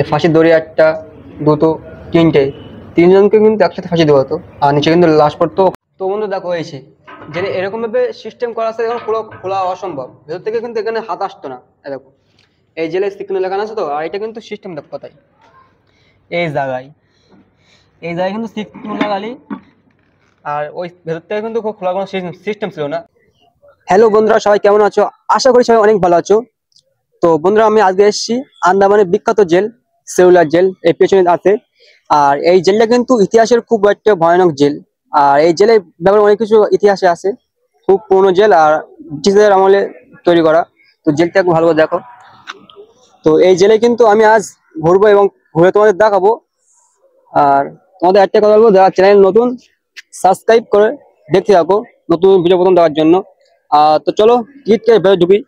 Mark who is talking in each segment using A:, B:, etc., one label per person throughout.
A: এই ফাঁসির দড়ি একটা, দুটো, তিনটে, তিনজনকে কিন্তু একসাথে ফাঁসি দেওয়া হতো, আর নিচে কিন্তু লাশ পড়তো। তো বন্ধু দেখো হয়েছে যে এরকম ভাবে সিস্টেম করা আছে, এখন পুরো খোলা অসম্ভব, ভেতর থেকে কিন্তু এখানে হাত আসতো না। দেখো এই জেলে সিকনো লাগানো আছে তো, আর এটা কিন্তু সিস্টেম দেখো কোথায়, এই জায়গায়, এই জায়গায় কিন্তু সিকনো লাগালি, আর ওই ভেতর থেকে কিন্তু খোলা কোনো সিস্টেম ছিল না। হ্যালো বন্ধুরা, সবাই কেমন আছো? আশা করি সবাই অনেক ভালো আছো। তো বন্ধুরা, আমি আজকে এসেছি আন্দামানের বিখ্যাত জেল, সেলুলার জেল, এই পেছনে আছে। আর এই জেলটা কিন্তু ইতিহাসের খুব একটা ভয়ানক জেল। আর এই জেলের ব্যাপারে অনেক কিছু ইতিহাসে আছে, খুব পুরনো জেল, আর ব্রিটিশদের আমলে তৈরি করা। তো জেলটা একটু ভালো করে দেখো। তো এই জেলে কিন্তু আমি আজ ঘুরবো এবং ঘুরে তোমাদের দেখাবো। আর তোমাদের একটা কথা বলবো, যারা চ্যানেল নতুন, সাবস্ক্রাইব করে দেখতে থাকো নতুন ভিডিও প্রথম দেওয়ার জন্য। তো চলো টিকিট কেটে ভেতরে ঢুকি।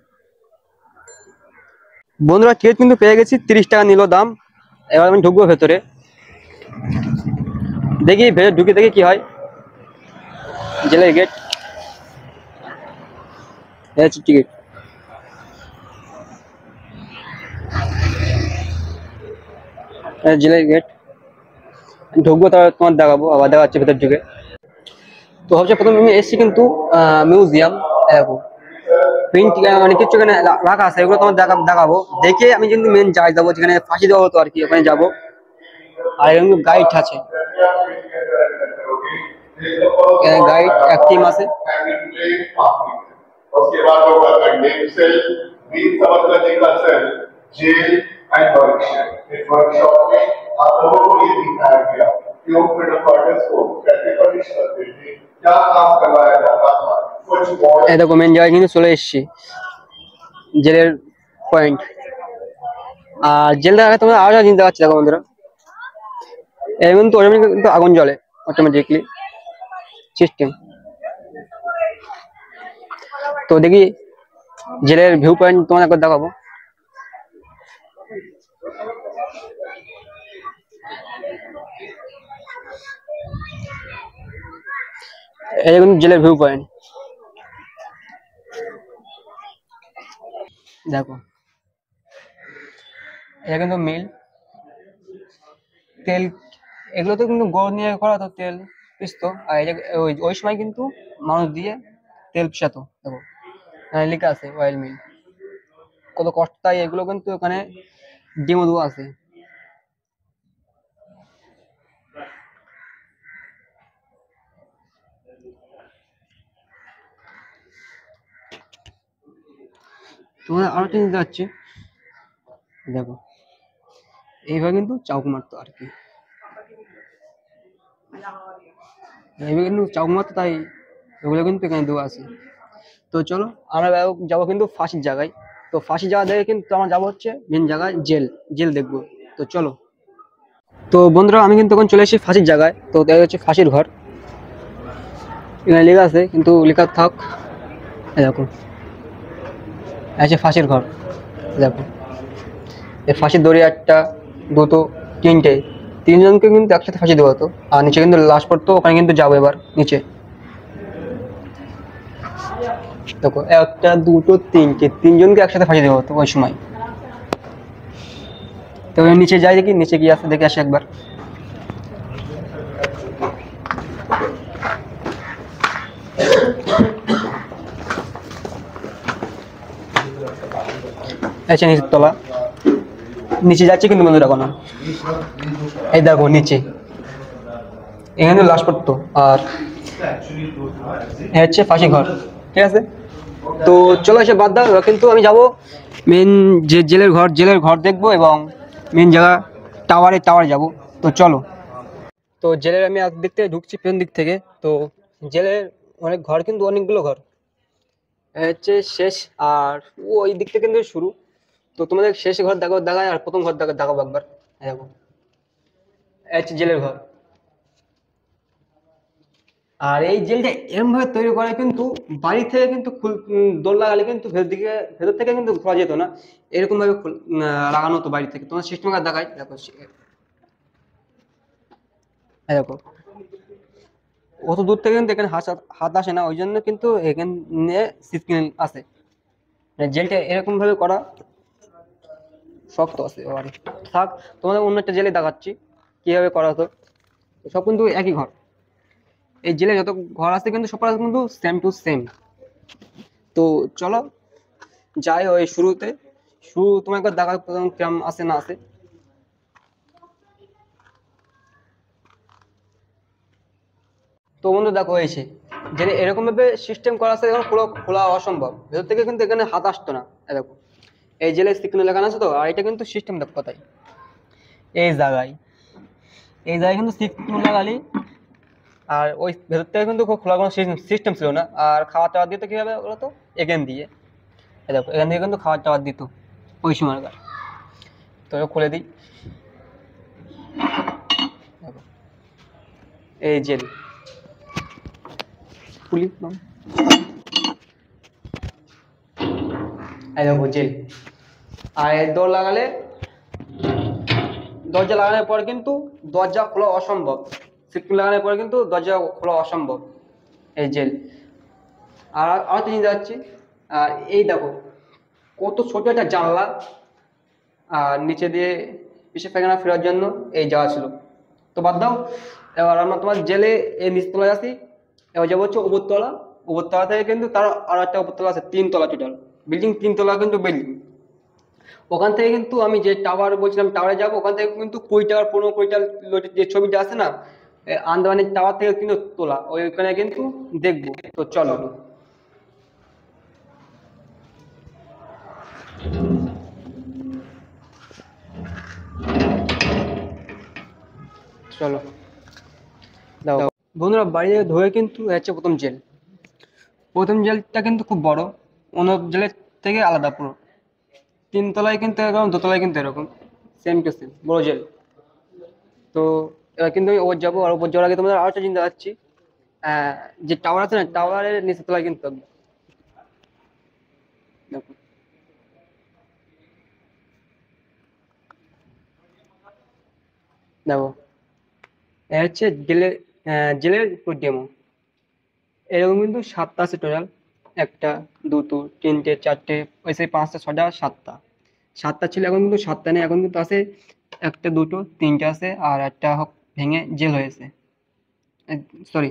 A: বন্ধুরা, টিকিট কিন্তু পেয়ে গেছি, 30 টাকা নিল দাম। এবার আমি ঢুকবো ভেতরে, দেখি ভেতরে ঢুকে দেখি কি হয়। জেলের গেট, টিকিট। জেলের গেট ঢুকবো, তারপর তোমার দেখাবো, আবার দেখাচ্ছি ভেতর ঢুকে। তো ভাবছি প্রথমে আমি এসেছি কিন্তু মিউজিয়াম, দেখো প্রিন্ট মানে কিছু এখানে রাখা আছে, এগুলো তোমার দেখাবো। দেখে আমি কিন্তু মেন জায়গায় যাবো, যেখানে ফাঁসি দেওয়া হতো আর কি, ওখানে যাবো। আর এখানে গাইড আছে, গাইড এক টিম আছে। उसके बाद होगा कंडेम सेल, 20 समझने का सेल, जेल एंड वर्कशॉप। इस वर्कशॉप में आप लोगों को ये दिखाया गया कि वो फ्रीडम फाइटर्स को कैसे पनिश करते थे, क्या काम करवाया जाता था। कुछ এই দেখো মেন জায়গায় কিন্তু চলে এসেছি, জেলের পয়েন্ট। আর জেলটা তোমরা আরো চিনতে পারছি, দেখো বন্ধুরা, এর কিন্তু কিন্তু আগুন জ্বলে অটোমেটিকলি সিস্টেম। তো দেখি জেলের ভিউ পয়েন্ট তোমার একবার দেখাবো। এই কিন্তু জেলের ভিউ পয়েন্ট, দেখো এটা কিন্তু মিল, তেল, এগুলো তো কিন্তু গড় নিয়ে করা, তো তেল পিসতো। আর ওই সময় কিন্তু মানুষ দিয়ে তেল পিসাতো। দেখো এখানে লেখা আছে অয়েল মিল, কত কষ্ট, তাই এগুলো কিন্তু ওখানে ডিমো দেওয়া আছে। তোমাদের আরো জিনিস যাচ্ছে, দেখো এইভাবে কিন্তু চাউক মারতো আর কি, এইভাবে কিন্তু চাউক মারতো, তাই এগুলো কিন্তু এখানে দেওয়া আছে। তো চলো আমরা যাবো কিন্তু ফাঁসির জায়গায়। তো ফাঁসির জায়গা দেখে কিন্তু আমরা যাবো হচ্ছে মেন জায়গায়, জেল, জেল দেখবো। তো চলো। তো বন্ধুরা, আমি কিন্তু তখন চলে এসেছি ফাঁসির জায়গায়। তো দেখা হচ্ছে ফাঁসির ঘর, এখানে লেখা আছে কিন্তু লেখা থাক। দেখো আছে ফাঁসির ঘর, দেখো এই ফাঁসির দড়ি একটা, দুটো, তিনটে, তিনজনকে কিন্তু একসাথে ফাঁসি দেওয়া হতো, আর নিচে কিন্তু লাশ পড়তো। ওখানে কিন্তু যাবো এবার নিচে। দেখো একটা, দুটো, তিনটে, তিনজনকে একসাথে ফাঁসি দেওয়া হতো ওই সময়। তো নিচে যাই, দেখি নিচে কি আছে, দেখে আসি একবার। আচ্ছা নিচের তলা, নিচে যাচ্ছে কিন্তু বন্ধুরা কোনো, এই দেখো নিচে এখানে লাশ পড়তো। আর হচ্ছে ফাঁসি ঘর, ঠিক আছে। তো চলো এসে বাদ দাও, কিন্তু আমি যাব মেন যে জেলের ঘর, জেলের ঘর দেখবো, এবং মেন জায়গা টাওয়ারে যাব। তো চলো। তো জেলের আমি এক দিক থেকে ঢুকছি, পেছন দিক থেকে। তো জেলের অনেক ঘর, কিন্তু অনেকগুলো ঘর হচ্ছে শেষ, আর ওই দিক থেকে কিন্তু শুরু। তো তোমাদের শেষ ঘর দেখায়, আর প্রথম ঘর দেখাবো একবার। দেখো হচ্ছে জেলের ঘর। আর এই জেলটা এরকম ভাবে তৈরি করা, কিন্তু বাড়ি থেকে কিন্তু দোল লাগালে কিন্তু ভেতর থেকে কিন্তু খোলা যেত না, এরকম ভাবে লাগানো হতো বাড়ি থেকে। তোমার সিস্টেম কার্ড দেখায়, দেখো দেখো অত দূর থেকে কিন্তু এখানে হাত আসে না, ওই জন্য কিন্তু এখানে সিস্টেম আছে। জেলটা এরকম ভাবে করা, শক্ত আছে এবারে। থাক, তোমাদের অন্য একটা জেলে দেখাচ্ছি কিভাবে করা হতো। সব কিন্তু একই ঘর, এই জেলে যত ঘর আছে কিন্তু সব কিন্তু সেম টু সেম। তো চলো যাই ওই শুরুতে। শুরু তোমার একবার দেখা কেমন আছে না আছে। তো বন্ধু দেখো এসে যে এরকম ভাবে সিস্টেম করা আছে এখন পুরো খোলা অসম্ভব, ভেতর থেকে কিন্তু এখানে হাত আসতো না। এই দেখো এই জেলে সিকনো লাগানো আছে তো, আর এটা কিন্তু সিস্টেম দেখো কোথায়, এই জায়গায়, এই জায়গায় কিন্তু সিকনো লাগালি। আর ওই ভেতর থেকে কিন্তু খুব খোলা কোনো সিস্টেম ছিল না। আর খাওয়া টাওয়া দিত কিভাবে বলতো, এখান দিয়ে, এই দেখো এখান থেকে কিন্তু খাওয়ার টাওয়ার দিত ওই সময়কার। তো খুলে দিই, দেখো এই জেল খুলি নাও। এই দেখো জেল। আর এর দরজা লাগানোর পর কিন্তু দরজা খোলা অসম্ভব, সিটকিন লাগানোর পরে কিন্তু দরজা খোলা অসম্ভব, এই জেল। আর আর একটা জিনিস যাচ্ছি, আর এই দেখো কত ছোট একটা জানলা, আর নিচে দিয়ে পিসে পায়খানা ফেরার জন্য এই যাওয়া ছিল। তো বাদ দাও, এবার আমরা তোমার জেলে এই নিচতলায় আসি। এবার যাবো হচ্ছে উপরতলা। উপরতলা থেকে কিন্তু তার আর একটা উপরতলা আছে, 3 তলা টোটাল বিল্ডিং, 3 তলা কিন্তু বিল্ডিং। ওখান থেকে কিন্তু আমি যে টাওয়ার বলছিলাম টাওয়ারে যাবো, ওখান থেকে কিন্তু 20 টাকার 15 কোটি যে ছবিটা আছে না, আন্দামানের টাওয়ার থেকে কিন্তু তোলা, ওইখানে কিন্তু দেখবো। তো চলো চলো দাও। বন্ধুরা বাইরে ধরে কিন্তু হচ্ছে প্রথম জেল। প্রথম জেলটা কিন্তু খুব বড়, অন্য জেলের থেকে আলাদা পুরো। 3 তলায় কিন্তু এরকম, 2 তলায় কিন্তু এরকম, সেম টু সেম বড় জেল। তো এবার কিন্তু আমি ওপর যাবো, আর ওপর যাওয়ার আগে তোমাদের আরো একটা চিন্তা যাচ্ছি। আহ, যে টাওয়ার আছে না, টাওয়ারের নিচের তলায় কিন্তু দেখো, দেখো এ হচ্ছে জেলের, জেলের ডেমো। এরকম কিন্তু 7টা আছে টোটাল, একটা, দুটো, তিনটে, চারটে, ওই সেই 5টা, 6টা, 7টা। 7টা ছিল, এখন কিন্তু 7টা নেই, এখন কিন্তু আছে একটা, দুটো, তিনটে আছে, আর একটা ভেঙে জেল হয়েছে। সরি,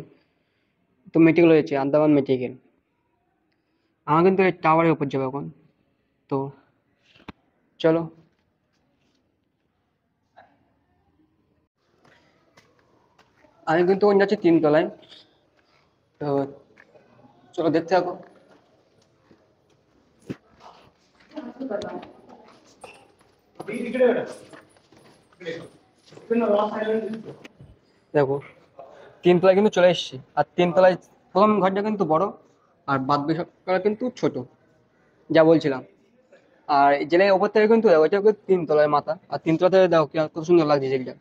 A: তো মেডিকেল হয়েছে, আন্দামান মেডিকেল। আমার কিন্তু এই টাওয়ারের উপর যাবো এখন। তো চলো, আমি কিন্তু ওখানে যাচ্ছি 3 তলায়। তো চলো দেখতে থাকো। দেখো 3 তলায় কিন্তু চলে এসেছি, আর 3 তলায় প্রথম ঘরটা কিন্তু বড়, আর বাদ বাকি সবকটা কিন্তু ছোট, যা বলছিলাম। আর এই জেলের ওপর থেকে কিন্তু ওইটা কিন্তু 3 তলায় মাথা, আর 3 তলা থেকে দেখো কত সুন্দর লাগছে জেলটা।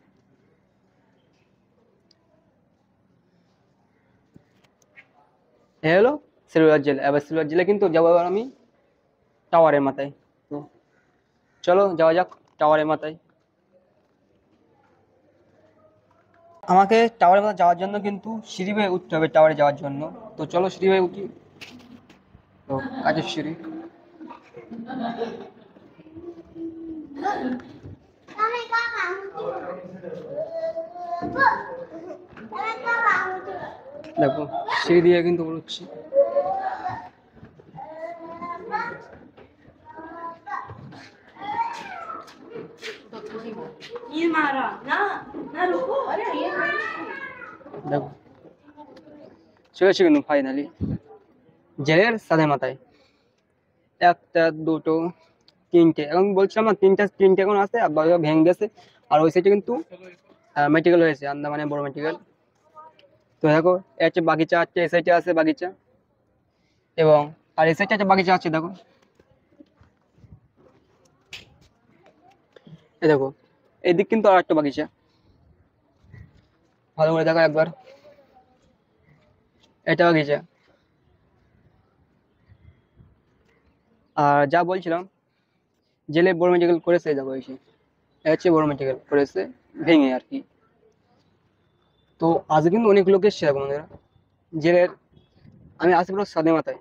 A: এ হলো সিলভার জেল। এবার সিলভার জেলে কিন্তু যাবো এবার আমি টাওয়ারের মাথায়। তো চলো যাওয়া যাক টাওয়ারের মাথায়। আমাকে টাওয়ারের মাথায় যাওয়ার জন্য কিন্তু সিঁড়ি বেয়ে উঠতে হবে টাওয়ারে যাওয়ার জন্য। তো চলো সিঁড়ি বেয়ে উঠি। তো কাজের সিঁড়ি। দেখো সিঁড়ি দিয়ে কিন্তু উঠছি। দেখো চলেছি কিন্তু ফাইনালি জেলের সাদের মাথায়। একটা, দুটো, তিনটে, এখন বলছিলাম না তিনটে এখন আছে, আর বাকিটা ভেঙে গেছে। আর ওই সাইডে কিন্তু মেডিকেল হয়েছে, আন্দামানে বড় মেডিকেল। তো দেখো এ হচ্ছে বাগিচা, আছে এই সাইডে আছে বাগিচা, এবং আর এই সাইডে একটা বাগিচা আছে দেখো। এই দেখো এদিক কিন্তু আর একটা বাগিচা, ভালো করে দেখো একবার, এটা বাগিচা। আর যা বলছিলাম, জেলে বড় মেডিকেল করেছে, দেখো এসে এ হচ্ছে বড় মেডিকেল করেছে ভেঙে আর কি। তো আজ কিন্তু অনেক লোক এসছে দেখো বন্ধুরা জেলের। আমি আসি পুরো সাদে মাথায়।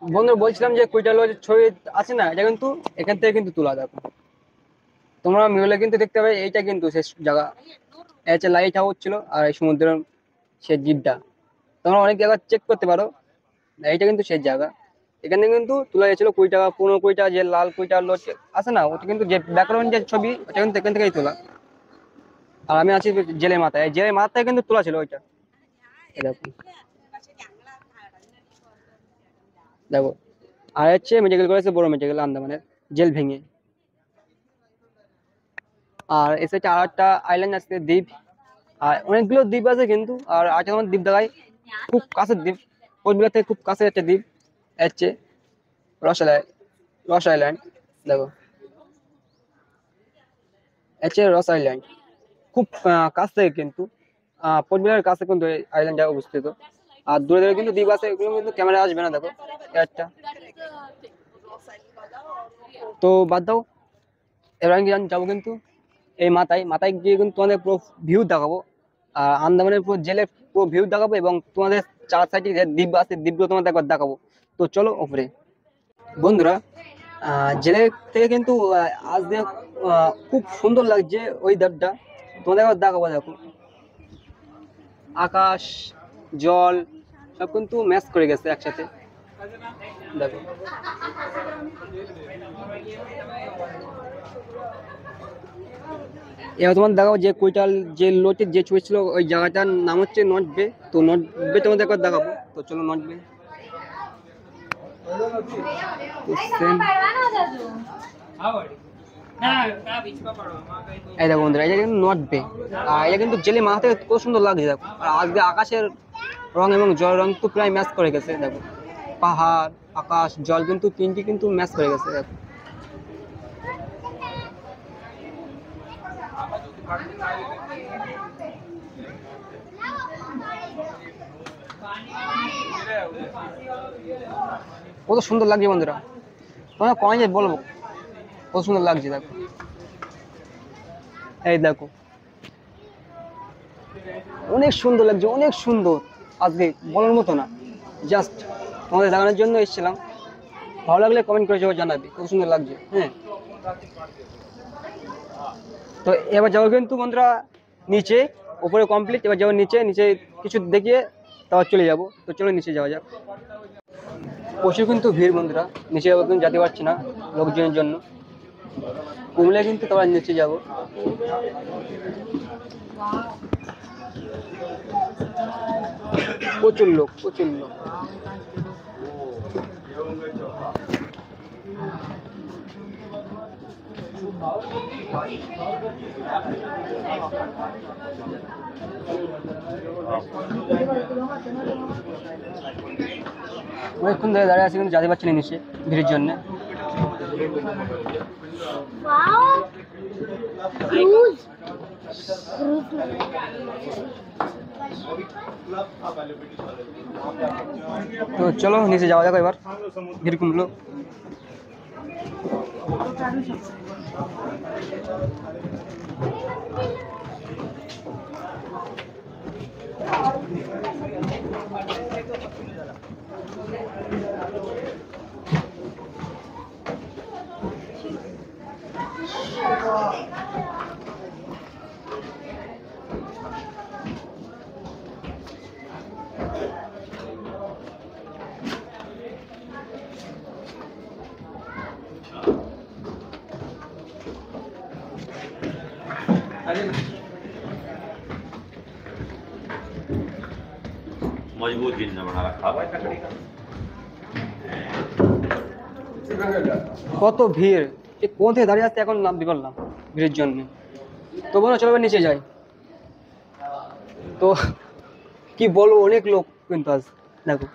A: বন্ধু বলছিলাম যে কুইটালো যে ছবি আছে না, এটা কিন্তু এখান থেকে কিন্তু তোলা, দেখো তোমরা মিলে কিন্তু দেখতে পাবে এইটা কিন্তু শেষ জায়গা। এটা হচ্ছে লাইট হাউস ছিল, আর এই সমুদ্রের সে দ্বীপটা তোমরা অনেক জায়গা চেক করতে পারো। এইটা কিন্তু সেই জায়গা, এখানে কিন্তু তোলা গেছিল কুড়ি টাকা, 15 কুড়ি টাকা, যে লাল কুইটা লোট আছে না, ওটা কিন্তু যে ব্যাকগ্রাউন্ড যে ছবি ওটা কিন্তু এখান থেকেই তোলা। আর আমি আছি জেলের মাথায়, এই জেলের মাথায় কিন্তু তোলা ছিল ওইটা। এই দেখো, দেখো। আর হচ্ছে মেডিকেল কলেজে বড় মেডিকেল আন্দামানের, জেল ভেঙে। আর এসে হচ্ছে আর একটা আইল্যান্ড আছে, দ্বীপ। আর অনেকগুলো দ্বীপ আছে কিন্তু, আর আছে তোমার দ্বীপ দেখায়, খুব কাছের দ্বীপ, কোচবিহার থেকে খুব কাছে একটা দ্বীপ হচ্ছে রস আইল্যান্ড। রস আইল্যান্ড দেখো, হচ্ছে রস আইল্যান্ড, খুব কাছ থেকে কিন্তু, কোচবিহারের কাছে কিন্তু এই আইল্যান্ডটা অবস্থিত। আর দূরে দূরে কিন্তু দ্বীপ আছে, এগুলো কিন্তু ক্যামেরা আসবে না, দেখো এই একটা। তো বাদ দাও, এবার আমি যাবো কিন্তু এই মাথায়, মাথায় গিয়ে কিন্তু তোমাদের পুরো ভিউ দেখাবো। আর আন্দামানের পুরো জেলের পুরো ভিউ দেখাবো, এবং তোমাদের চার সাইডে যে দ্বীপ আছে দ্বীপগুলো তোমাদের একবার দেখাবো। তো চলো উপরে। বন্ধুরা, জেলের থেকে কিন্তু আজ খুব সুন্দর লাগছে ওই দ্বীপটা, তোমাদের একবার দেখাবো। দেখো আকাশ, জল সব কিন্তু ম্যাচ করে গেছে একসাথে, দেখো। এবার তোমার দেখাবো যে কুইটাল যে লোটের যে ছবি ছিল, ওই জায়গাটার নাম হচ্ছে নর্থ বে। তো নর্থ বে তোমাদের একবার দেখাবো, তো চলো নর্থ বে। এই দেখো বন্ধুরা, এটা কিন্তু নর্থ বে। আর এটা কিন্তু জেলে মাথা থেকে কত সুন্দর লাগছে, দেখো। আর আজকে আকাশের রং এবং জলের রং তো প্রায় ম্যাচ করে গেছে, দেখো। পাহাড়, আকাশ, জল কিন্তু তিনটি কিন্তু ম্যাচ করে গেছে, দেখো। কত সুন্দর লাগছে বন্ধুরা, তোমরা কয়ে বলবো কত সুন্দর লাগছে, দেখো। এই দেখো, অনেক সুন্দর লাগছে, অনেক সুন্দর। আজকে বলার মতো না, জাস্ট তোমাদের দেখানোর জন্য এসেছিলাম। ভালো লাগলে কমেন্ট করে জানাবি কত সুন্দর লাগছে। হ্যাঁ, তো এবার যাবো কিন্তু বন্ধুরা নিচে। উপরে কমপ্লিট, এবার যাবো নিচে। নিচে কিছু দেখিয়ে তারপর চলে যাবো। তো চলো নিচে যাওয়া যাক। প্রচুর কিন্তু ভিড় বন্ধুরা, নিচে যাবো কিন্তু যেতে পারছি না লোকজনের জন্য। কমলে কিন্তু তারপর নিচে যাবো। প্রচুর লোক, প্রচুর লোক। অনেকক্ষণ ধরে দাঁড়িয়ে আছি কিন্তু যেতে পারছি না নিচে, ভিড়ের জন্য। তো চলো নিচে যাওয়া যাক এবার, ভিড় কমলো।
B: मजबूत जिंदा बना रखा हुआ है लकड़ी का।
A: কত ভিড়, এই কোন থেকে দাঁড়িয়ে আসতে এখন নামতে পারলাম ভিড়ের জন্য। তো বলো চলো এবার নিচে যাই। তো কি বলবো, অনেক লোক কিন্তু আজ, দেখো।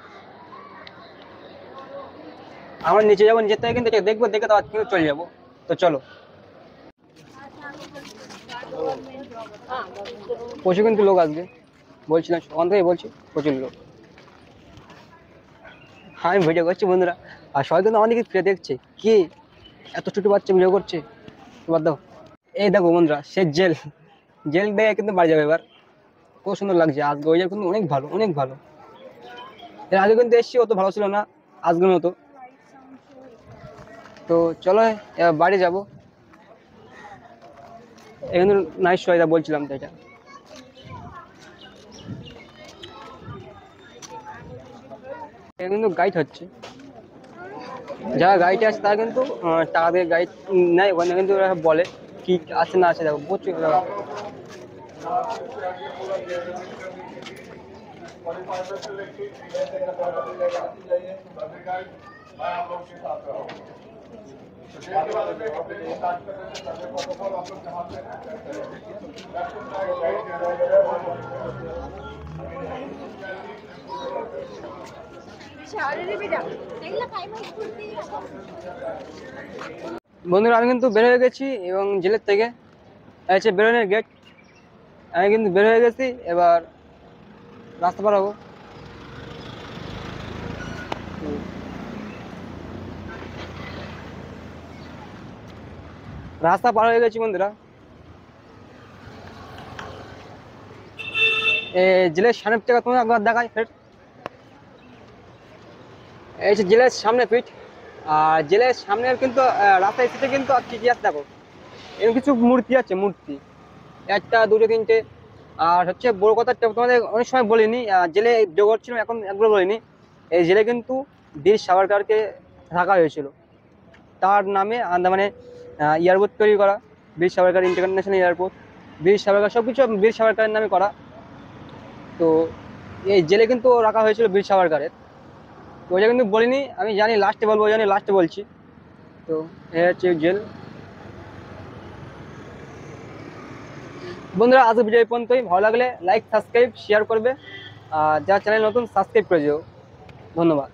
A: আমরা নিচে যাবো, নিচে থেকে কিন্তু এটা দেখবো, দেখে তো কিন্তু চলে যাবো। তো চলো। প্রচুর কিন্তু লোক আজকে, বলছিলাম সকাল থেকে বলছি, প্রচুর লোক। আমি ভিডিও করছি বন্ধুরা, আর সবাই কিন্তু আমার দিকে ফিরে দেখছে, কি এত ছোট বাচ্চা ভিডিও করছে। এবার দাও, এই দেখো বন্ধুরা, সে জেল, জেল দেখে কিন্তু বাড়ি যাবে এবার। কত সুন্দর লাগছে আজকে, ওই কিন্তু অনেক ভালো, অনেক ভালো। এর আগে কিন্তু এসছি, অত ভালো ছিল না। আজকের মতো। তো চলো এবার বাড়ি যাবো। এখানে নাইস সোয়েদা বলছিলাম তো এটা। এখানে কিন্তু গাইড হচ্ছে, যারা গাইডে আছে তারা কিন্তু টাকা দিয়ে গাইড নেয়। ওখানে কিন্তু ওরা বলে কি আছে না আছে। দেখো প্রচুর বন্ধুরা, আমি কিন্তু বের হয়ে গেছি এবং জেলের থেকে হচ্ছে বেরোনোর গেট। আমি কিন্তু বের হয়ে গেছি, এবার রাস্তা পার হবো। রাস্তা পার হয়ে গেছি বন্ধুরা। জেলের সামনের থেকে তোমার একবার দেখাই ফের। এই যে জেলের সামনে পিঠ, আর জেলের সামনে কিন্তু রাস্তায় এসেছে কিন্তু আর কি আছে দেখো, এরকম কিছু মূর্তি আছে। মূর্তি একটা দুটো তিনটে। আর হচ্ছে বড় কথা তোমাদের অনেক সময় বলিনি, জেলে জগৎ ছিল এখন একবার বলিনি। এই জেলে কিন্তু বীর সাভারকরকে রাখা হয়েছিল, তার নামে আন্দামানে এয়ারপোর্ট তৈরি করা। বীর সাভারকর ইন্টারন্যাশনাল এয়ারপোর্ট, বীর সাভারকর সব কিছু বীর সাভারকরের নামে করা। তো এই জেলে কিন্তু রাখা হয়েছিল বীর সাভারকরের। তো ওইটা কিন্তু বলিনি, আমি জানি লাস্টে বলবো, জানি লাস্টে বলছি। তো এই হচ্ছে জেল। বন্ধুরা, আজ ভিডিও এই পর্যন্তই। ভালো লাগলে লাইক সাবস্ক্রাইব শেয়ার করবে, আর যারা চ্যানেল নতুন সাবস্ক্রাইব করে দিও। ধন্যবাদ।